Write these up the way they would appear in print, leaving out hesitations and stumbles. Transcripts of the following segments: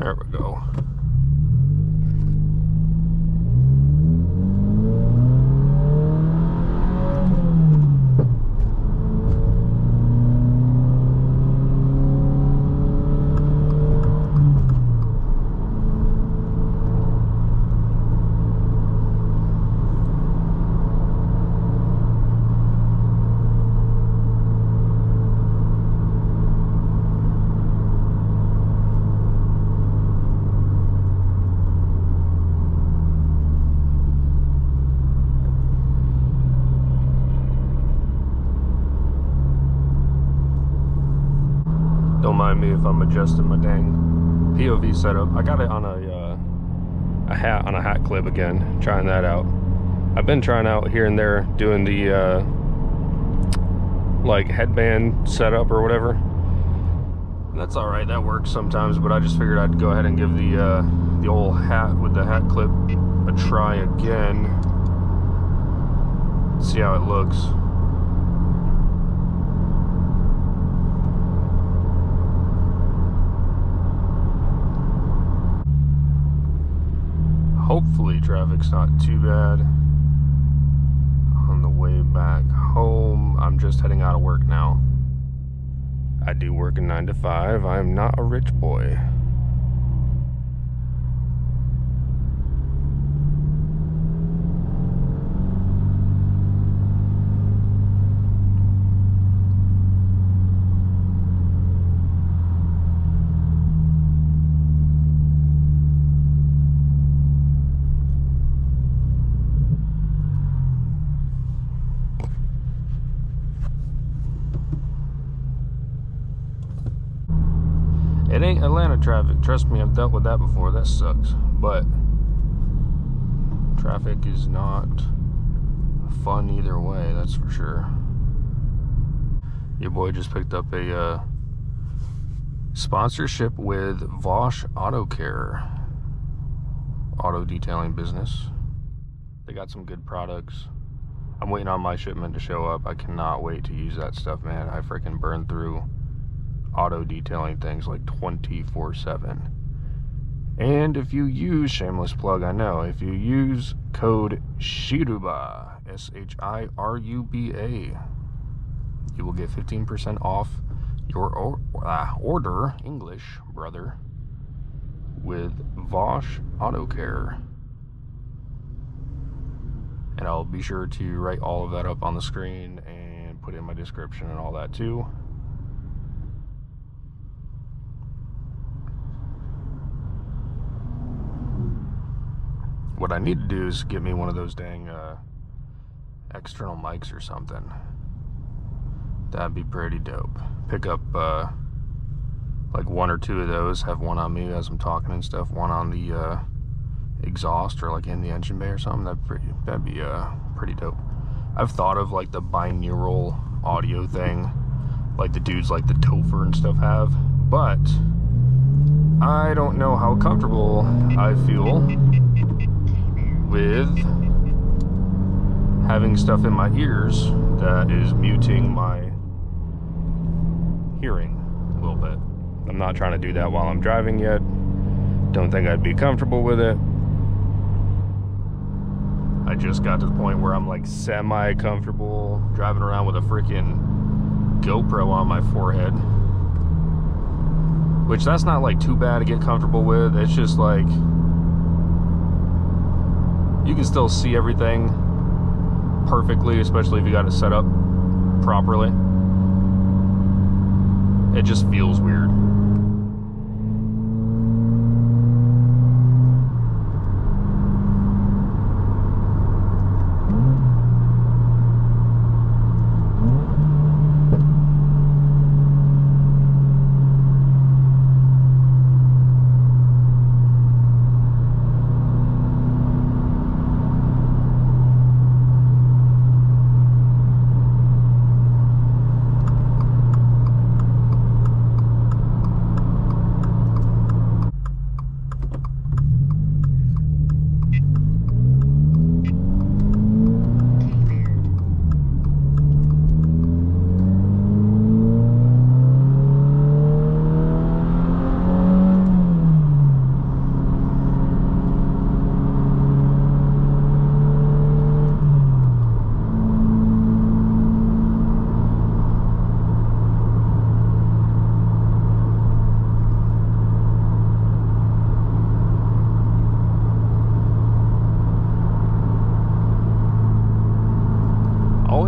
There we go. Don't mind me if I'm adjusting my dang POV setup. I got it on a hat clip again, trying that out. I've been trying out here and there doing the like headband setup or whatever. And that's all right, that works sometimes, but I just figured I'd go ahead and give the old hat with the hat clip a try again. See how it looks. Hopefully traffic's not too bad on the way back home. I'm just heading out of work now. I do work a 9 to 5. I'm not a rich boy. It ain't Atlanta traffic. Trust me, I've dealt with that before. That sucks. But traffic is not fun either way, that's for sure. Your boy just picked up a sponsorship with Vosh Auto Care, auto detailing business. They got some good products. I'm waiting on my shipment to show up. I cannot wait to use that stuff, man. I freaking burn through auto detailing things like 24/7. And if you use, shameless plug, I know, if you use code SHIRUBA, SHIRUBA, you will get 15% off your order, English, brother, with Vosh Auto Care. And I'll be sure to write all of that up on the screen and put in my description and all that too. What I need to do is get me one of those dang external mics or something. That'd be pretty dope. Pick up like 1 or 2 of those, have one on me as I'm talking and stuff, one on the exhaust or like in the engine bay or something. That'd be pretty dope. I've thought of like the binaural audio thing, like the dudes like the Topher and stuff have, but I don't know how comfortable I feel with having stuff in my ears that is muting my hearing a little bit. I'm not trying to do that while I'm driving yet. Don't think I'd be comfortable with it. I just got to the point where I'm like semi-comfortable driving around with a freaking GoPro on my forehead, which that's not like too bad to get comfortable with. It's just like you can still see everything perfectly, especially if you got it set up properly. It just feels weird.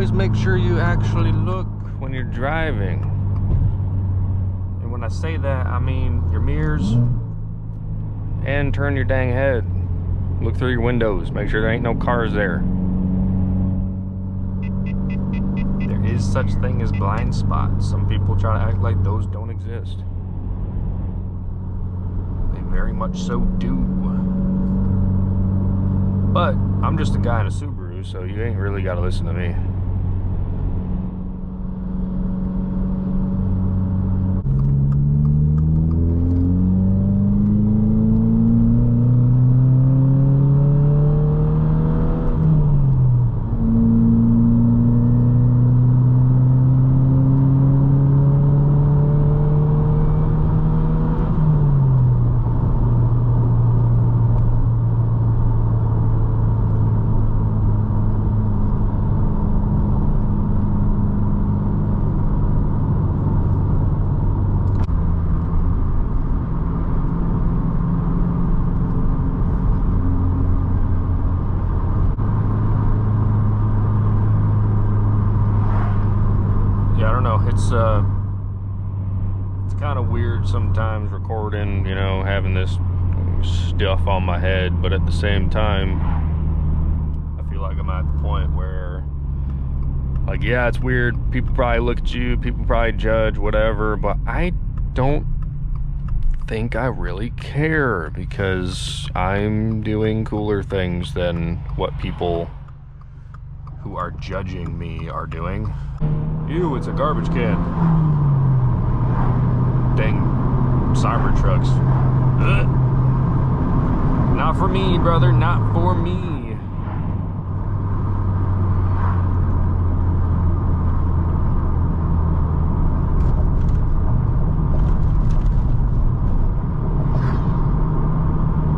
always make sure you actually look when you're driving. And when I say that, I mean your mirrors, and turn your dang head. Look through your windows, make sure there ain't no cars there. There is such thing as blind spots. Some people try to act like those don't exist. They very much so do. But I'm just a guy in a Subaru, so you ain't really got to listen to me. It's kind of weird sometimes recording, you know, having this stuff on my head, but at the same time, I feel like I'm at the point where, like, yeah, it's weird. People probably look at you, people probably judge, whatever, but I don't think I really care because I'm doing cooler things than what people who are judging me are doing. Ew, it's a garbage can. Dang cyber trucks. Ugh. Not for me, brother, not for me.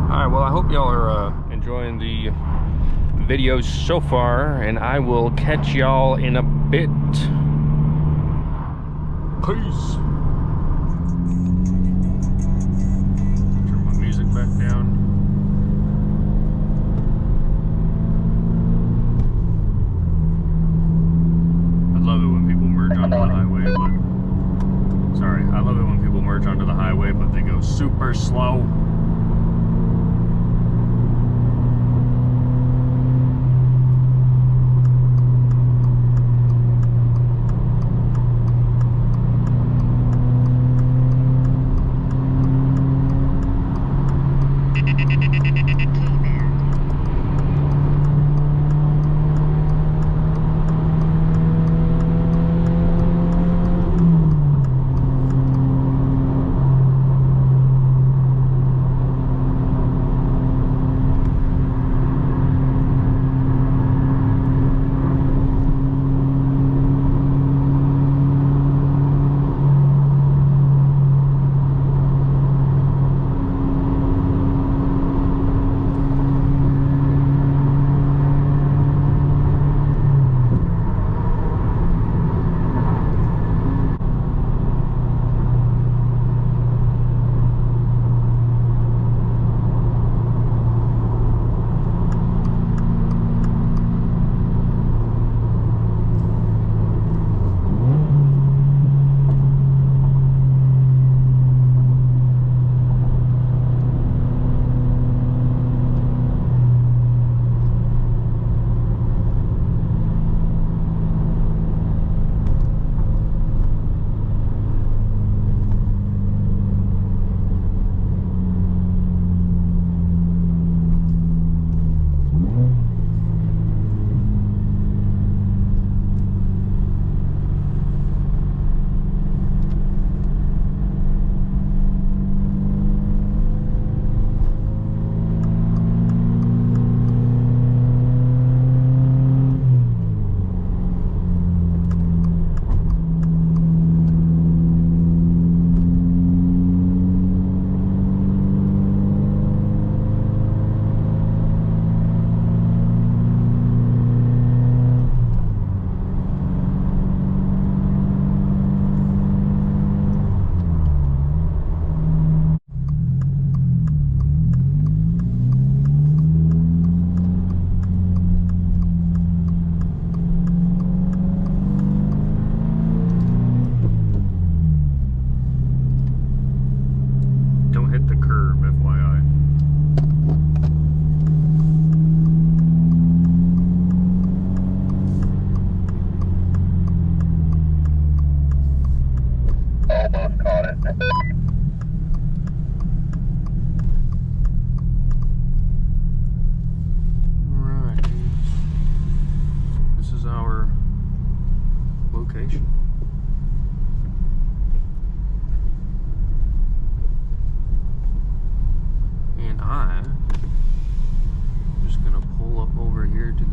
Alright, well, I hope y'all are enjoying the videos so far, and I will catch y'all in a bit. Peace. Turn my music back down. I love it when people merge onto the highway, but sorry, I love it when people merge onto the highway, but they go super slow.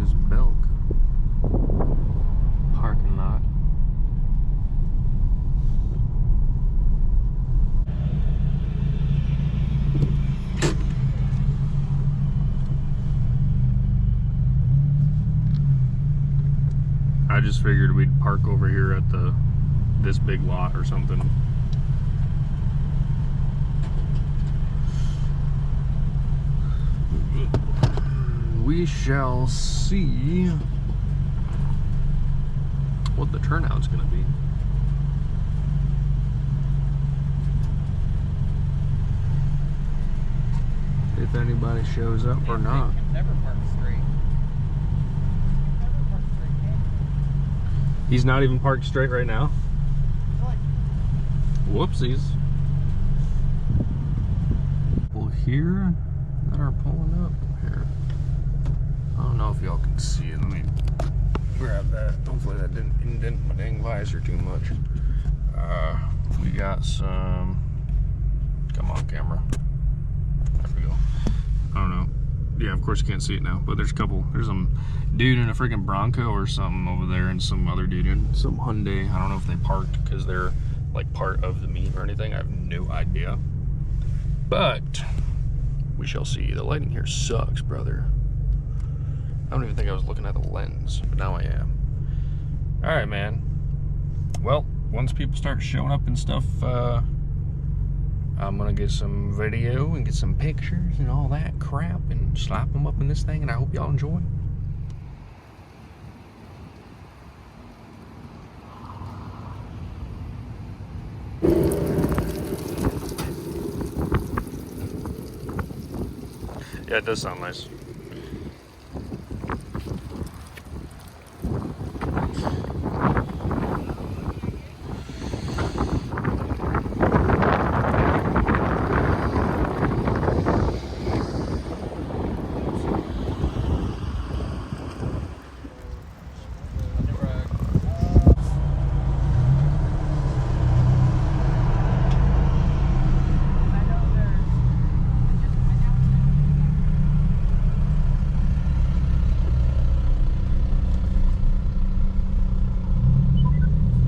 this Belk parking lot. I just figured we'd park over here at this big lot or something. We shall see what the turnout's gonna be. If anybody shows up or not. Never park straight. Never park straight, man. He's not even parked straight right now. Whoopsies. Well, here that are pulling up here. I don't know if y'all can see it. Let me grab that. Hopefully that didn't indent my dang visor too much. We got some. Come on, camera. There we go. I don't know. Yeah, of course you can't see it now, but there's a couple. There's some dude in a freaking Bronco or something over there, and some other dude in some Hyundai. I don't know if they parked because they're like part of the meet or anything. I have no idea. But we shall see. The lighting here sucks, brother. I don't even think I was looking at the lens, but now I am. All right, man. Well, once people start showing up and stuff, I'm gonna get some video and get some pictures and all that crap and slap them up in this thing, and I hope y'all enjoy. Yeah, it does sound nice.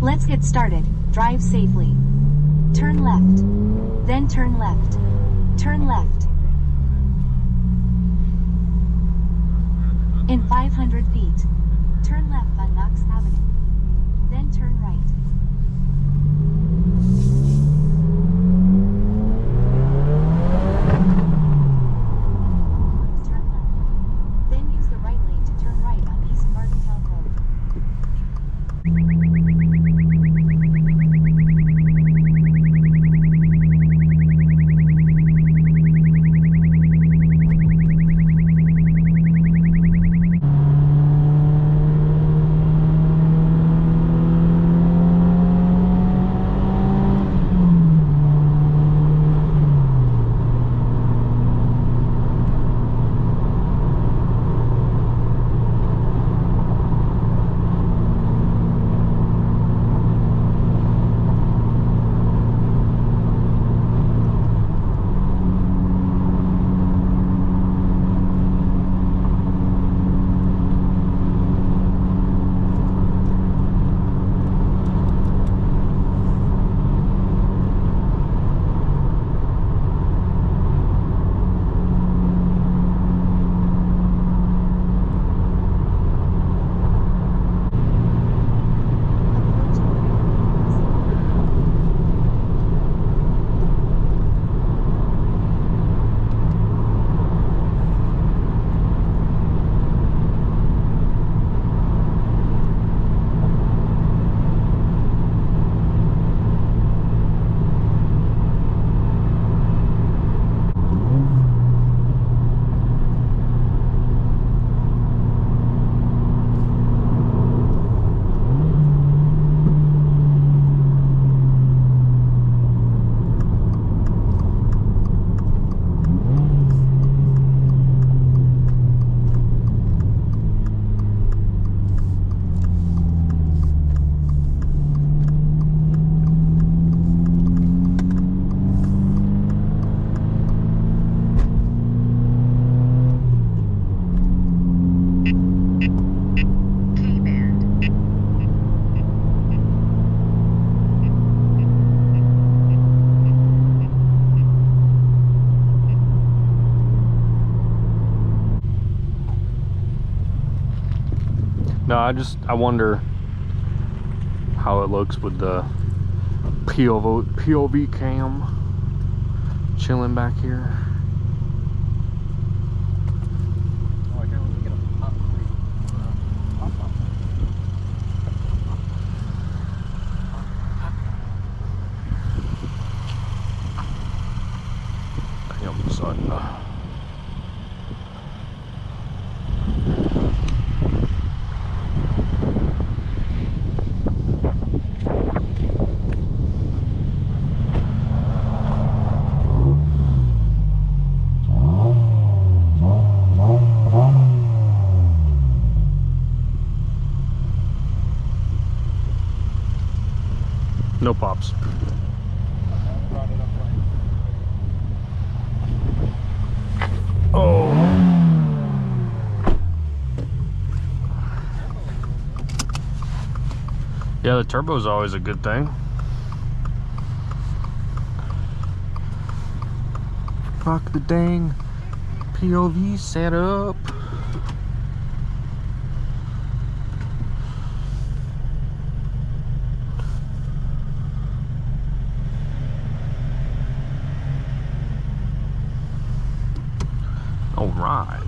Let's get started. Drive safely. Turn left. Then turn left. Turn left. In 500 feet, turn left on Knox Avenue. Then turn right. Turn left. Then use the right lane to turn right on East Martintown Road. No, I wonder how it looks with the POV cam chilling back here. Oh, I can't get a pop. Damn, son. No pops. Oh. Yeah, the turbo's always a good thing. Fuck the dang POV setup. All right.